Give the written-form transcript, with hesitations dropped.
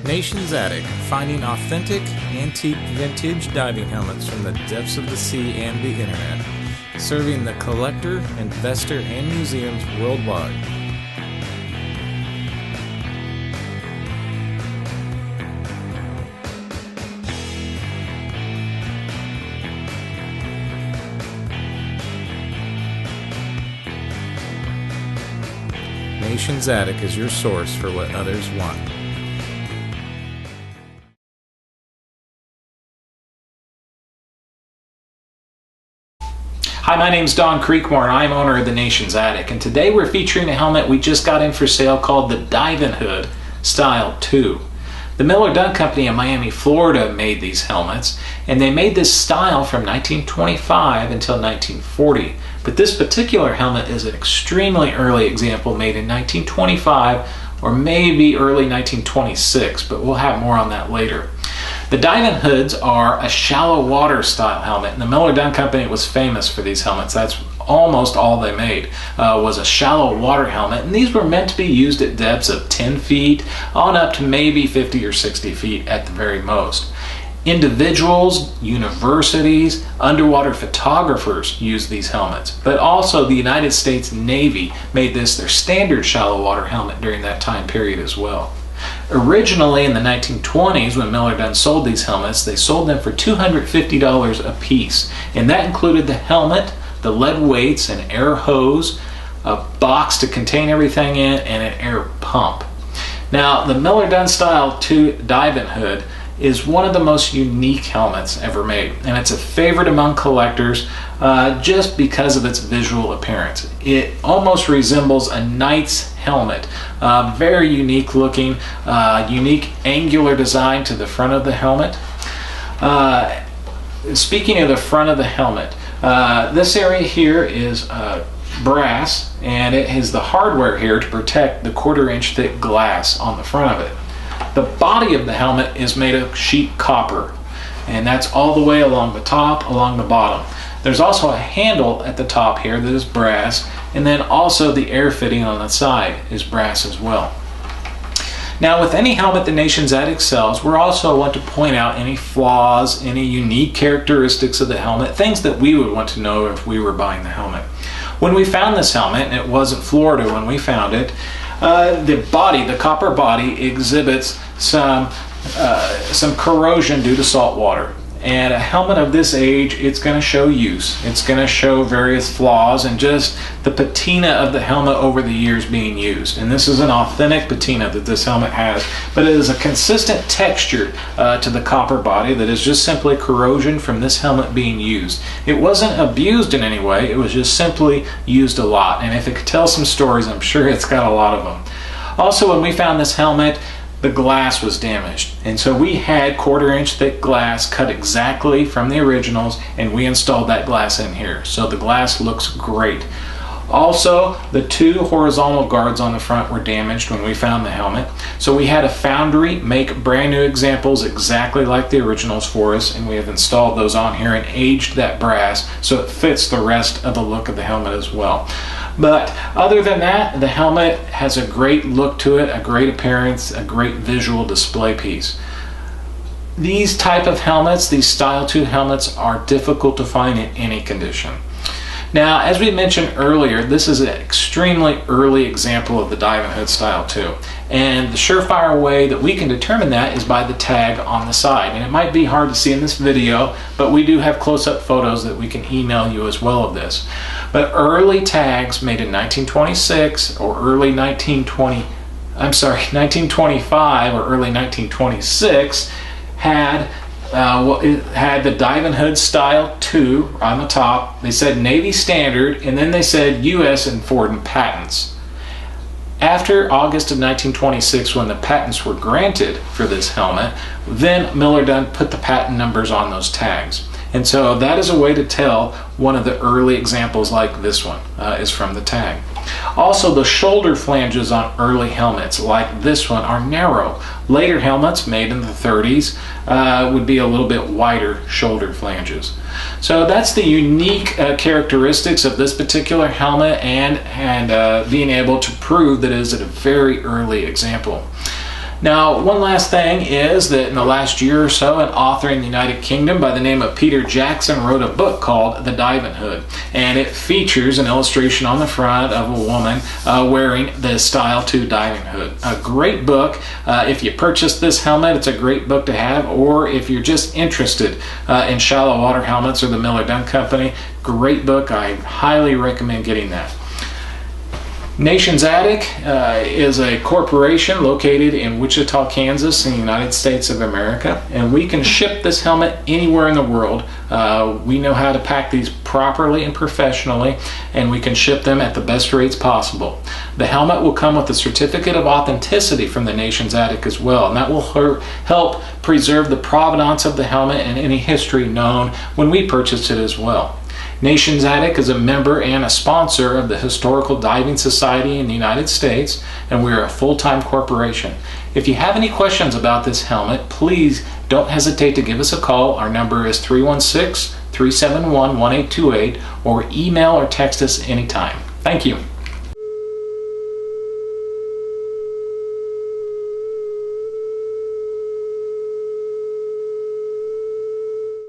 Nation's Attic, finding authentic, antique, vintage diving helmets from the depths of the sea and the internet, serving the collector, investor, and museums worldwide. Nation's Attic is your source for what others want. Hi, my name's Don Creekmore and I'm owner of the Nation's Attic, and today we're featuring a helmet we just got in for sale called the Divinhood Style 2. The Miller Dunn company in Miami, Florida made these helmets, and they made this style from 1925 until 1940. But this particular helmet is an extremely early example made in 1925 or maybe early 1926, but we'll have more on that later. The Divinhoods are a shallow water style helmet, and the Miller Dunn company was famous for these helmets. That's almost all they made, was a shallow water helmet, and these were meant to be used at depths of 10 feet on up to maybe 50 or 60 feet at the very most. Individuals, universities, underwater photographers use these helmets, but also the United States Navy made this their standard shallow water helmet during that time period as well. Originally in the 1920s, when Miller Dunn sold these helmets, they sold them for $250 a piece, and that included the helmet, the lead weights, an air hose, a box to contain everything in, and an air pump. Now, the Miller Dunn Style 2 Divinhood is one of the most unique helmets ever made, and it's a favorite among collectors just because of its visual appearance. It almost resembles a knight's helmet. Very unique looking, unique angular design to the front of the helmet. Speaking of the front of the helmet, this area here is brass, and it has the hardware here to protect the 1/4 inch thick glass on the front of it. The body of the helmet is made of sheet copper, and that's all the way along the top, along the bottom. There's also a handle at the top here that is brass, and then also the air fitting on the side is brass as well. Now, with any helmet the Nation's Attic sells, we also want to point out any flaws, any unique characteristics of the helmet, things that we would want to know if we were buying the helmet. When we found this helmet, and it was in Florida when we found it, the copper body exhibits some corrosion due to salt water. And a helmet of this age, it's going to show use. It's going to show various flaws and just the patina of the helmet over the years being used. And this is an authentic patina that this helmet has, but it is a consistent texture to the copper body that is just simply corrosion from this helmet being used. It wasn't abused in any way, it was just simply used a lot. And if it could tell some stories, I'm sure it's got a lot of them. Also, when we found this helmet, the glass was damaged, and so we had 1/4 inch thick glass cut exactly from the originals, and we installed that glass in here, so the glass looks great. Also, the 2 horizontal guards on the front were damaged when we found the helmet, so we had a foundry make brand new examples exactly like the originals for us, and we have installed those on here and aged that brass so it fits the rest of the look of the helmet as well. But other than that, the helmet has a great look to it, a great appearance, a great visual display piece. These type of helmets, these Style 2 helmets, are difficult to find in any condition. Now, as we mentioned earlier, this is an extremely early example of the Divinhood Style 2. And the surefire way that we can determine that is by the tag on the side. And it might be hard to see in this video, but we do have close-up photos that we can email you as well of this. But early tags made in 1926 or early 1925 or early 1926 had it had the Divinhood Style 2 on the top. They said Navy Standard, and then they said U.S. and foreign patents. After August of 1926, when the patents were granted for this helmet, then Miller Dunn put the patent numbers on those tags. And so that is a way to tell one of the early examples like this one is from the tag. Also, the shoulder flanges on early helmets like this one are narrow. Later helmets made in the 30s would be a little bit wider shoulder flanges. So that's the unique characteristics of this particular helmet, and being able to prove that it is a very early example. Now, one last thing is that in the last year or so, an author in the United Kingdom by the name of Peter Jackson wrote a book called The Divinhood, and it features an illustration on the front of a woman wearing the Style 2 diving hood. A great book. If you purchase this helmet, it's a great book to have, or if you're just interested in shallow water helmets or the Miller Dunn Company, great book. I highly recommend getting that. Nation's Attic is a corporation located in Wichita, Kansas in the United States of America, and we can ship this helmet anywhere in the world. We know how to pack these properly and professionally, and we can ship them at the best rates possible. The helmet will come with a certificate of authenticity from the Nation's Attic as well, and that will help preserve the provenance of the helmet and any history known when we purchased it as well. Nation's Attic is a member and a sponsor of the Historical Diving Society in the United States, and we are a full-time corporation. If you have any questions about this helmet, please don't hesitate to give us a call. Our number is 316-371-1828, or email or text us anytime. Thank you.